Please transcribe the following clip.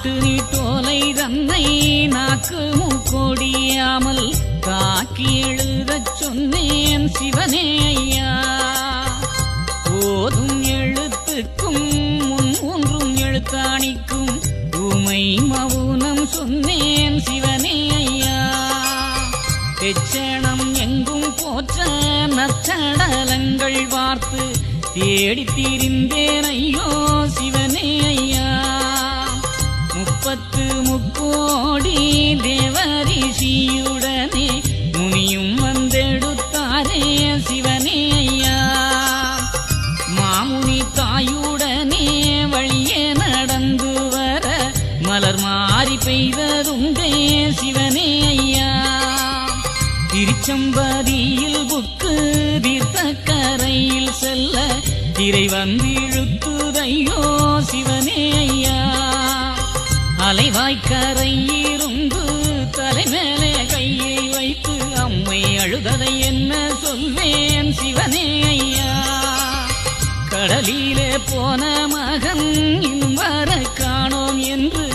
காட்டு நீட்டோலை தன்னை நாக்கு மூக்கொடியாமல் தாக்கி எழுதச் சொன்னேன் சிவனே ஐயா. ஓதும் எழுத்துக்கும் முன் ஒன்றும் எழுத்தாணிக்கும் ஊமை மவுனம் சொன்னேன் சிவனே ஐயா. எச்சணம் எங்கும் போற்ற நச்சடலங்கள் பார்த்து தேடி திரிந்தேன் ஐயோ சிவனே ஐயா. 33 தேவரிஷியுடனே முனியும் வந்தெடுத்தாரே சிவனே ஐயா. மாமுனி தாயுடனே வழியே நடந்து வர மலர் மாறி பெய்ததுண்டே சிவனே ஐயா. திருச்சம்பதியில் புக்கு தீர்த்த கரையில் செல்ல திரை வந்திழுத்துதையோ சிவனே ஐயா. அலைவாய்க்கரை இருந்து தலைமேலே கையை வைத்து அம்மை அழுததை என்ன சொல்வேன் சிவனே ஐயா. கடலிலே போன மகன் இன்னும் வர காணோம் என்று